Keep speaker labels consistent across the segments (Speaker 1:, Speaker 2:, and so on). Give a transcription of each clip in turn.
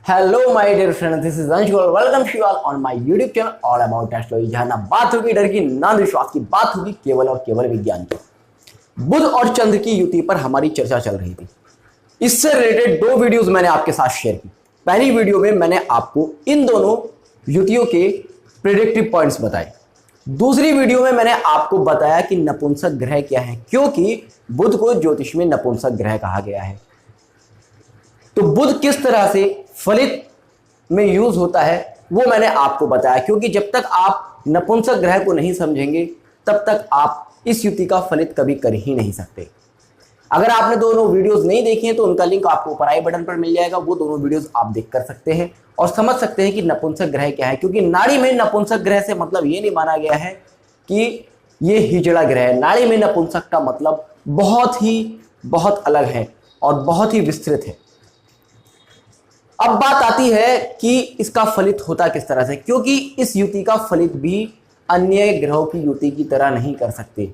Speaker 1: Hello my dear friends, this is Anshul. Welcome you all on my YouTube channel all about astrology, जहां ना बात होगी डर की ना विश्वास की, बात होगी केवल और केवल विज्ञान की। बुध और चंद्र की युति पर हमारी चर्चा चल रही थी। इससे रिलेटेड दो वीडियोस मैंने आपके साथ शेयर की। पहली वीडियो में मैंने आपको इन दोनों युतियों के प्रेडिक्टिव पॉइंट्स बताए। दूसरी वीडियो में मैंने आपको बताया कि नपुंसक ग्रह क्या है, क्योंकि बुध को ज्योतिष में नपुंसक ग्रह कहा गया है। तो बुध किस तरह से फलित में यूज होता है वो मैंने आपको बताया, क्योंकि जब तक आप नपुंसक ग्रह को नहीं समझेंगे तब तक आप इस युति का फलित कभी कर ही नहीं सकते। अगर आपने दोनों वीडियोस नहीं देखी हैं तो उनका लिंक आपको ऊपर आई बटन पर मिल जाएगा। वो दोनों वीडियोस आप देख कर सकते हैं और समझ सकते हैं कि नपुंसक ग्रह क्या है। क्योंकि नाड़ी में नपुंसक ग्रह से मतलब ये नहीं माना गया है कि ये हिजड़ा ग्रह है। नाड़ी में नपुंसक का मतलब बहुत अलग है और बहुत ही विस्तृत है। अब बात आती है कि इसका फलित होता किस तरह से, क्योंकि इस युति का फलित भी अन्य ग्रहों की युति की तरह नहीं कर सकते।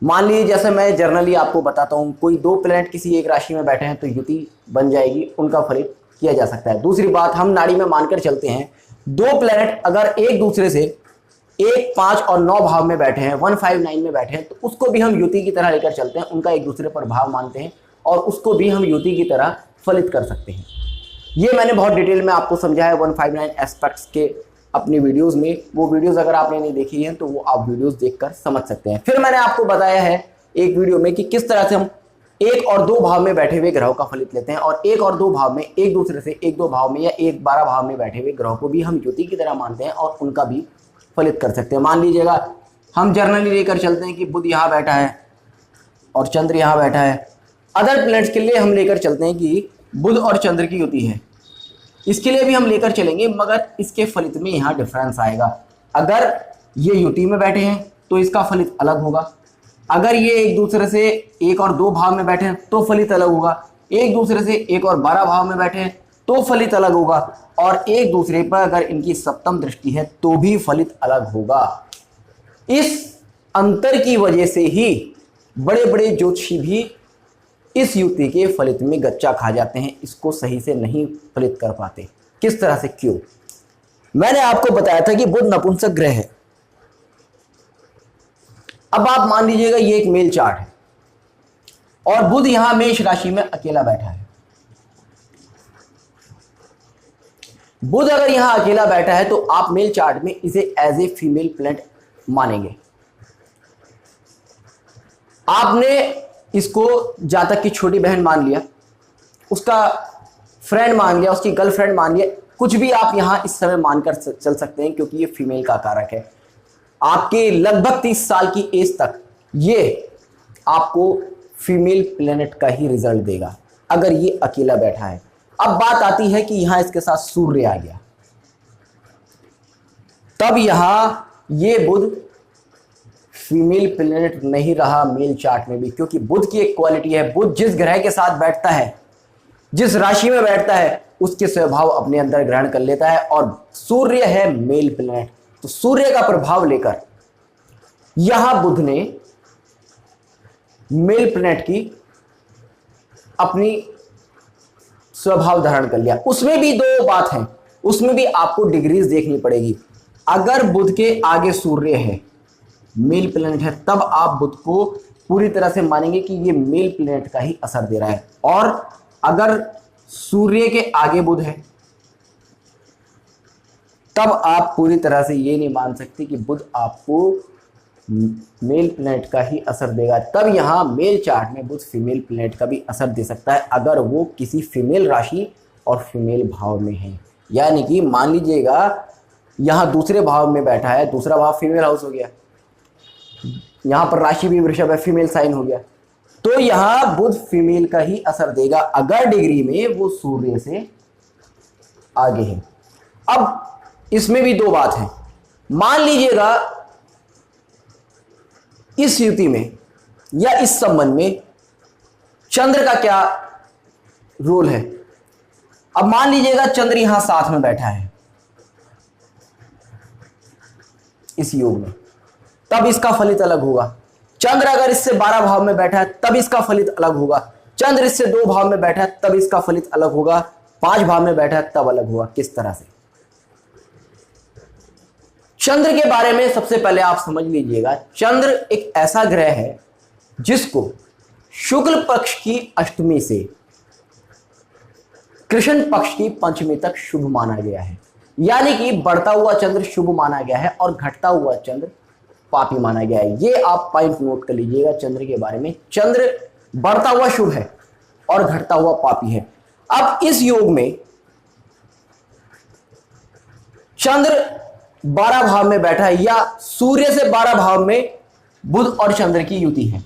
Speaker 1: मान लीजिए जैसे मैं जर्नली आपको बताता हूं, कोई दो प्लैनेट किसी एक राशि में बैठे हैं तो युति बन जाएगी, उनका फलित किया जा सकता है। दूसरी बात, हम नाड़ी में मानकर चलते हैं दो प्लैनेट अगर एक दूसरे से 1, 5 और 9 भाव में बैठे हैं, 159 में बैठे हैं, तो उसको भी हम युति की तरह लेकर चलते हैं। उनका एक दूसरे पर भाव मानते हैं और उसको भी हम युति की तरह फलित कर सकते हैं। ये मैंने बहुत डिटेल में आपको समझाया है 159 एस्पेक्ट्स के अपनी वीडियोस में। वो वीडियोस अगर आपने नहीं देखी हैं तो वो आप वीडियोस देखकर समझ सकते हैं। फिर मैंने आपको बताया है एक वीडियो में कि किस तरह से हम 1 और 2 भाव में बैठे हुए ग्रहों का फलित लेते हैं और 1 और 2 भाव में एक दूसरे से 1, 2 भाव में या 1, 12 भाव में बैठे हुए ग्रहों को भी हम युति की तरह मानते हैं और उनका भी फलित कर सकते हैं। मान लीजिएगा हम जर्नली लेकर चलते हैं कि बुध यहाँ बैठा है और चंद्र यहाँ बैठा है। अदर प्लैनेट्स के लिए हम लेकर चलते हैं कि बुध और चंद्र की युति है, इसके लिए भी हम लेकर चलेंगे, मगर इसके फलित में यहाँ डिफरेंस आएगा। अगर ये युति में बैठे हैं तो इसका फलित अलग होगा। अगर ये एक दूसरे से 1 और 2 भाव में बैठे हैं तो फलित अलग होगा। एक दूसरे से 1 और 12 भाव में बैठे हैं तो फलित अलग होगा। और एक दूसरे पर अगर इनकी सप्तम दृष्टि है तो भी फलित अलग होगा। इस अंतर की वजह से ही बड़े बड़े ज्योतिषी भी इस युति के फलित में गच्चा खा जाते हैं, इसको सही से नहीं फलित कर पाते। किस तरह से, क्यों? मैंने आपको बताया था कि बुध नपुंसक ग्रह है। अब आप मान लीजिएगा ये एक मेल चार्ट है और बुध यहां मेष राशि में अकेला बैठा है। बुध अगर यहां अकेला बैठा है तो आप मेल चार्ट में इसे एज ए फीमेल प्लैनेट मानेंगे। आपने इसको जहां तक कि छोटी बहन मान लिया, उसका फ्रेंड मान लिया, उसकी गर्लफ्रेंड मान लिया, कुछ भी आप यहां इस समय मानकर चल सकते हैं, क्योंकि ये फीमेल का कारक है। आपके लगभग 30 साल की एज तक ये आपको फीमेल प्लेनेट का ही रिजल्ट देगा अगर ये अकेला बैठा है। अब बात आती है कि यहां इसके साथ सूर्य आ गया, तब यहां ये बुध फीमेल प्लेनेट नहीं रहा मेल चार्ट में भी, क्योंकि बुध की एक क्वालिटी है, बुध जिस ग्रह के साथ बैठता है, जिस राशि में बैठता है, उसके स्वभाव अपने अंदर ग्रहण कर लेता है। और सूर्य है मेल प्लेनेट, तो सूर्य का प्रभाव लेकर यहां बुध ने मेल प्लेनेट की अपनी स्वभाव धारण कर लिया। उसमें भी दो बात है, उसमें भी आपको डिग्रीज देखनी पड़ेगी। अगर बुध के आगे सूर्य है, मेल प्लैनेट है, तब आप बुध को पूरी तरह से मानेंगे कि ये मेल प्लैनेट का ही असर दे रहा है। और अगर सूर्य के आगे बुध है तब आप पूरी तरह से ये नहीं मान सकते कि बुध आपको मेल प्लैनेट का ही असर देगा। तब यहां मेल चार्ट में बुध फीमेल प्लैनेट का भी असर दे सकता है अगर वो किसी फीमेल राशि और फीमेल भाव में है। यानी कि मान लीजिएगा यहां दूसरे भाव में बैठा है, दूसरा भाव फीमेल हाउस हो गया, यहां पर राशि भी वृषभ है, फीमेल साइन हो गया, तो यहां बुध फीमेल का ही असर देगा अगर डिग्री में वो सूर्य से आगे है। अब इसमें भी दो बात है। मान लीजिएगा इस युति में या इस संबंध में चंद्र का क्या रोल है। अब मान लीजिएगा चंद्र यहां साथ में बैठा है इस योग में, तब इसका फलित अलग होगा। चंद्र अगर इससे 12 भाव में बैठा है तब इसका फलित अलग होगा। चंद्र इससे 2 भाव में बैठा है तब इसका फलित अलग होगा। 5 भाव में बैठा है तब अलग हुआ। किस तरह से? चंद्र के बारे में सबसे पहले आप समझ लीजिएगा, चंद्र एक ऐसा ग्रह है जिसको शुक्ल पक्ष की अष्टमी से कृष्ण पक्ष की पंचमी तक शुभ माना गया है। यानी कि बढ़ता हुआ चंद्र शुभ माना गया है और घटता हुआ चंद्र पापी माना गया है। ये आप पॉइंट नोट कर लीजिएगा चंद्र के बारे में। चंद्र बढ़ता हुआ शुभ है और घटता हुआ पापी है। अब इस योग में चंद्र 12 भाव में बैठा है या सूर्य से 12 भाव में बुध और चंद्र की युति है,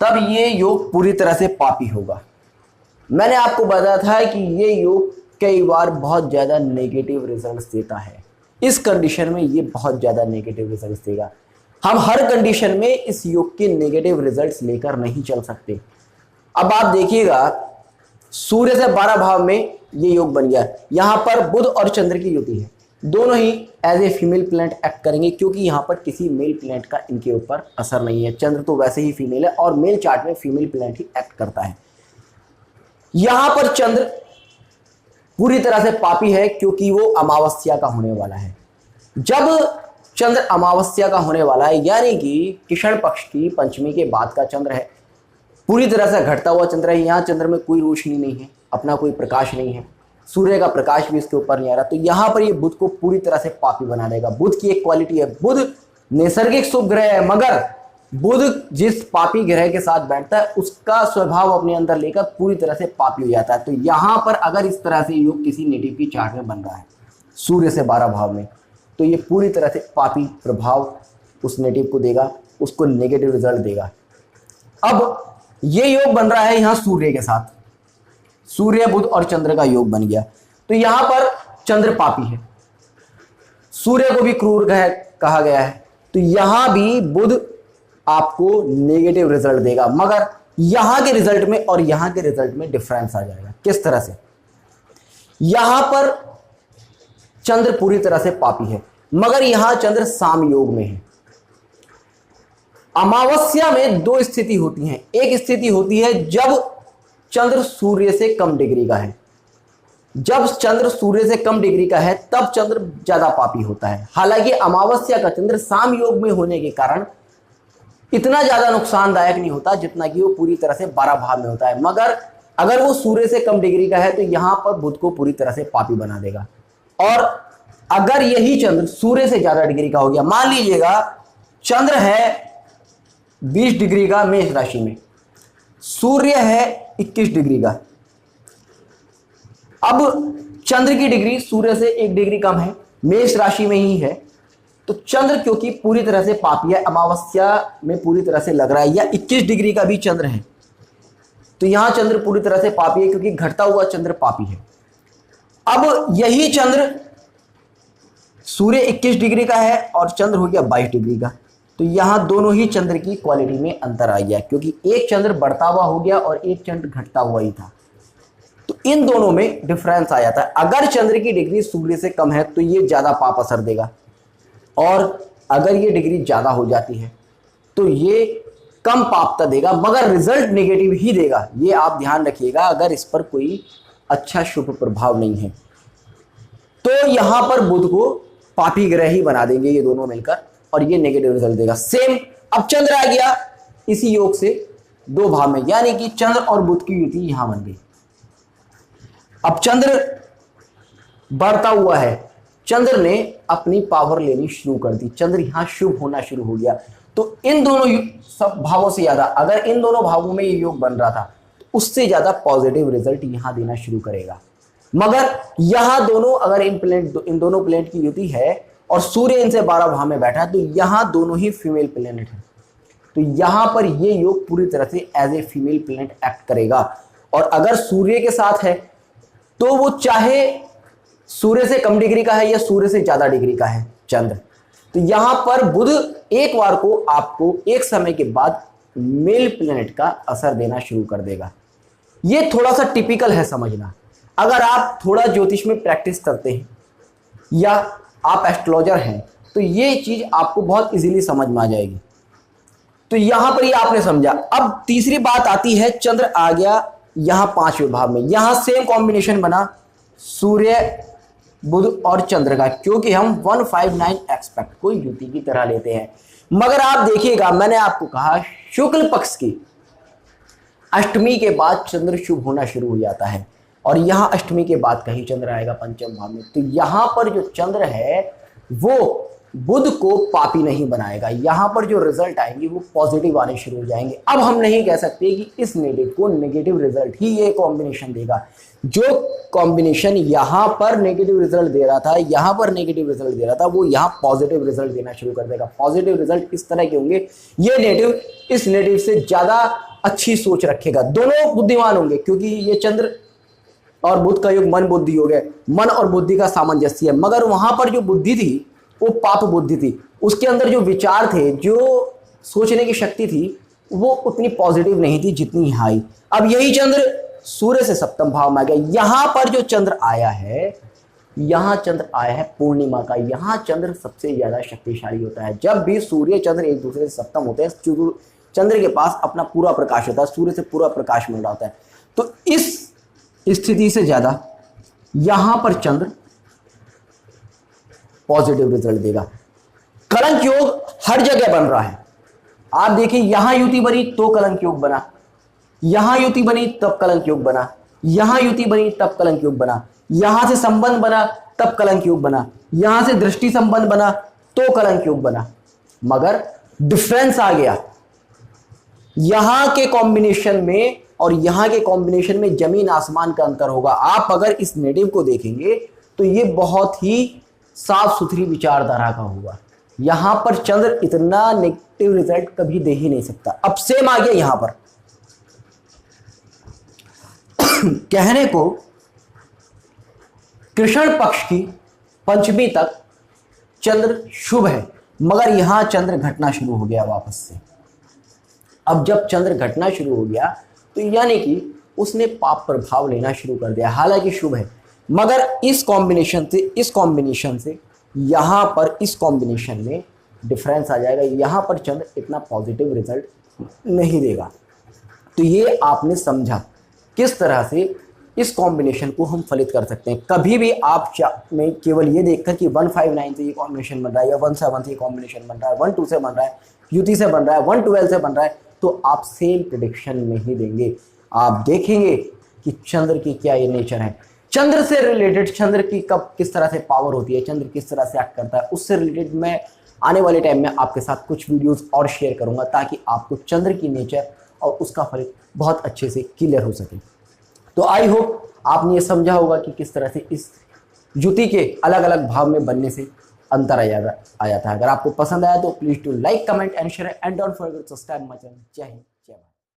Speaker 1: तब ये योग पूरी तरह से पापी होगा। मैंने आपको बताया था कि ये योग कई बार बहुत ज्यादा नेगेटिव रिजल्ट्स देता है। इस कंडीशन में ये बहुत ज्यादा नेगेटिव रिजल्ट्स देगा। हम हर कंडीशन में इस योग के नेगेटिव रिजल्ट्स लेकर नहीं चल सकते। अब आप देखिएगा, सूर्य से 12 भाव में ये योग बन गया। यहां पर बुध और चंद्र की युति है, दोनों ही as a female planet act करेंगे क्योंकि यहां पर किसी मेल प्लैनेट का इनके ऊपर असर नहीं है। चंद्र तो वैसे ही फीमेल है और मेल चार्ट में फीमेल प्लैनेट ही एक्ट करता है। यहां पर चंद्र पूरी तरह से पापी है क्योंकि वो अमावस्या का होने वाला है। जब चंद्र अमावस्या का होने वाला है यानी कि कृष्ण पक्ष की पंचमी के बाद का चंद्र है, पूरी तरह से घटता हुआ चंद्र है। यहाँ चंद्र में कोई रोशनी नहीं है, अपना कोई प्रकाश नहीं है, सूर्य का प्रकाश भी इसके ऊपर नहीं आ रहा, तो यहाँ पर ये बुध को पूरी तरह से पापी बना देगा। बुध की एक क्वालिटी है, बुध नैसर्गिक शुभ ग्रह है, मगर बुध जिस पापी ग्रह के साथ बैठता है उसका स्वभाव अपने अंदर लेकर पूरी तरह से पापी हो जाता है। तो यहाँ पर अगर इस तरह से योग किसी नेटिव की चार्ट में बन रहा है सूर्य से 12 भाव में, तो ये पूरी तरह से पापी प्रभाव उस नेटिव को देगा, उसको नेगेटिव रिजल्ट देगा। अब ये योग बन रहा है यहाँ सूर्य के साथ, सूर्य बुध और चंद्र का योग बन गया, तो यहां पर चंद्र पापी है, सूर्य को भी क्रूर ग्रह कहा गया है, तो यहां भी बुध आपको नेगेटिव रिजल्ट देगा। मगर यहां के रिजल्ट में और यहां के रिजल्ट में डिफरेंस आ जाएगा। किस तरह से? यहां पर चंद्र पूरी तरह से पापी है मगर यहां चंद्र साम योग में है। अमावस्या में 2 स्थिति होती हैं। एक स्थिति होती है जब चंद्र सूर्य से कम डिग्री का है। जब चंद्र सूर्य से कम डिग्री का है तब चंद्र ज्यादा पापी होता है। हालांकि अमावस्या का चंद्र साम योग में होने के कारण इतना ज्यादा नुकसानदायक नहीं होता जितना कि वो पूरी तरह से 12 भाव में होता है। मगर अगर वो सूर्य से कम डिग्री का है तो यहां पर बुध को पूरी तरह से पापी बना देगा। और अगर यही चंद्र सूर्य से ज्यादा डिग्री का हो गया, मान लीजिएगा चंद्र है 20 डिग्री का मेष राशि में, सूर्य है 21 डिग्री का। अब चंद्र की डिग्री सूर्य से 1 डिग्री कम है, मेष राशि में ही है, तो चंद्र क्योंकि पूरी तरह से पापी है, अमावस्या में पूरी तरह से लग रहा है, या 21 डिग्री का भी चंद्र है, तो यहां चंद्र पूरी तरह से पापी है क्योंकि घटता हुआ चंद्र पापी है। अब यही चंद्र सूर्य 21 डिग्री का है और चंद्र हो गया 22 डिग्री का, तो यहां दोनों ही चंद्र की क्वालिटी में अंतर आ गया क्योंकि एक चंद्र बढ़ता हुआ हो गया और एक चंद्र घटता हुआ ही था, तो इन दोनों में डिफरेंस आ जाता है। अगर चंद्र की डिग्री सूर्य से कम है तो ये ज्यादा पाप असर देगा, और अगर ये डिग्री ज्यादा हो जाती है तो ये कम पापता देगा मगर रिजल्ट नेगेटिव ही देगा। ये आप ध्यान रखिएगा, अगर इस पर कोई अच्छा शुभ प्रभाव नहीं है तो यहां पर बुध को पापी ग्रह ही बना देंगे ये दोनों मिलकर, और ये नेगेटिव रिजल्ट देगा। सेम अब चंद्र आ गया इसी योग से 2 भाव में, यानी कि चंद्र और बुध की युति यहां बन गई। अब चंद्र बढ़ता हुआ है, चंद्र ने अपनी पावर लेनी शुरू कर दी, चंद्र यहां शुभ होना शुरू हो गया। तो इन दोनों सब भावों से ज्यादा अगर इन दोनों भावों में ये योग बन रहा था तो उससे ज्यादा पॉजिटिव रिजल्ट यहां देना शुरू करेगा। मगर यहां दोनों अगर इन दोनों प्लेनेट की युति है और सूर्य इनसे 12 भाव में बैठा है तो यहां दोनों ही फीमेल प्लेनेट है, तो यहां पर ये योग पूरी तरह से as a female planet act करेगा। और अगर सूर्य के साथ है तो वो चाहे सूर्य से कम डिग्री का है या सूर्य से ज्यादा डिग्री का है चंद्र, तो यहां पर बुध एक बार को आपको एक समय के बाद मेल प्लेनेट का असर देना शुरू कर देगा। ये थोड़ा सा टिपिकल है समझना। अगर आप थोड़ा ज्योतिष में प्रैक्टिस करते हैं या आप एस्ट्रोलॉजर हैं तो ये चीज आपको बहुत इजीली समझ में आ जाएगी। तो यहां पर ये आपने समझा। अब तीसरी बात आती है, चंद्र आ गया यहां 5वें भाव में, यहां सेम कॉम्बिनेशन बना सूर्य बुध और चंद्र का, क्योंकि हम 159 एक्सपेक्ट को युति की तरह लेते हैं। मगर आप देखिएगा, मैंने आपको कहा शुक्ल पक्ष की अष्टमी के बाद चंद्र शुभ होना शुरू हो जाता है, और यहां अष्टमी के बाद कहीं चंद्र आएगा पंचम भाव में, तो यहां पर जो चंद्र है वो बुध को पापी नहीं बनाएगा, यहां पर जो रिजल्ट आएंगे वो पॉजिटिव आने शुरू हो जाएंगे। अब हम नहीं कह सकते कि इस नेटिव को नेगेटिव रिजल्ट ही ये कॉम्बिनेशन देगा। जो कॉम्बिनेशन यहां पर नेगेटिव रिजल्ट दे रहा था, यहां पर नेगेटिव रिजल्ट दे रहा था, वो यहां पॉजिटिव रिजल्ट देना शुरू कर देगा। पॉजिटिव रिजल्ट इस तरह के होंगे, ये नेटिव इस नेटिव से ज्यादा अच्छी सोच रखेगा, दोनों बुद्धिमान होंगे, क्योंकि ये चंद्र और बुध का योग मन बुद्धि हो गया, मन और बुद्धि का सामंजस्य है। मगर वहां पर जो बुद्धि थी वो पाप बुद्धि थी, उसके अंदर जो विचार थे, जो सोचने की शक्ति थी, वो उतनी पॉजिटिव नहीं थी जितनी हाई। अब यही चंद्र सूर्य से सप्तम भाव में आ गया। यहां पर जो चंद्र आया है, यहां चंद्र आया है पूर्णिमा का, यहां चंद्र सबसे ज्यादा शक्तिशाली होता है। जब भी सूर्य चंद्र एक दूसरे से सप्तम होते हैं, चंद्र के पास अपना पूरा प्रकाश होता है, सूर्य से पूरा प्रकाश मिल रहा होता है, तो इस स्थिति से ज्यादा यहां पर चंद्र पॉजिटिव रिजल्ट देगा। कलंक योग हर जगह बन रहा है। आप देखिए, यहां युति बनी तो कलंक योग बना, यहां युति बनी तब कलंक योग बना, यहां युति बनी तब कलंक योग बना, यहां से संबंध बना तब कलंक योग बना, यहां से दृष्टि संबंध बना तो कलंक योग बना। मगर डिफरेंस आ गया, यहां के कॉम्बिनेशन में और यहां के कॉम्बिनेशन में जमीन आसमान का अंतर होगा। आप अगर इस नेटिव को देखेंगे तो ये बहुत ही साफ सुथरी विचारधारा का होगा। यहां पर चंद्र इतना नेगेटिव रिजल्ट कभी दे ही नहीं सकता। अब सेम आ गया यहां पर कहने को कृष्ण पक्ष की पंचमी तक चंद्र शुभ है, मगर यहां चंद्र घटना शुरू हो गया वापस से। अब जब चंद्र घटना शुरू हो गया तो यानी कि उसने पाप प्रभाव लेना शुरू कर दिया। हालांकि शुभ है, मगर इस कॉम्बिनेशन से यहां पर इस कॉम्बिनेशन में डिफरेंस आ जाएगा। यहां पर चंद्र इतना पॉजिटिव रिजल्ट नहीं देगा। तो ये आपने समझा किस तरह से इस कॉम्बिनेशन को हम फलित कर सकते हैं। कभी भी आप में केवल ये देखकर कि 159 से ये कॉम्बिनेशन बन रहा है या 17 से ये कॉम्बिनेशन बन रहा है, 12 से बन रहा है, युति से बन रहा है, 112 से बन रहा है, तो आप सेम प्रेडिक्शन नहीं देंगे। आप देखेंगे कि चंद्र की क्या ये नेचर है, चंद्र से रिलेटेड, चंद्र की कब किस तरह से पावर होती है, चंद्र किस तरह से एक्ट करता है, उससे रिलेटेड मैं आने वाले टाइम में आपके साथ कुछ वीडियोस और शेयर करूंगा, ताकि आपको चंद्र की नेचर और उसका फलित बहुत अच्छे से क्लियर हो सके। तो आई होप आपने ये समझा होगा कि किस तरह से इस युति के अलग अलग भाव में बनने से अंतर आया था। अगर आपको पसंद आया तो please to like, comment and share and don't forget to subscribe my channel. जय हिंद।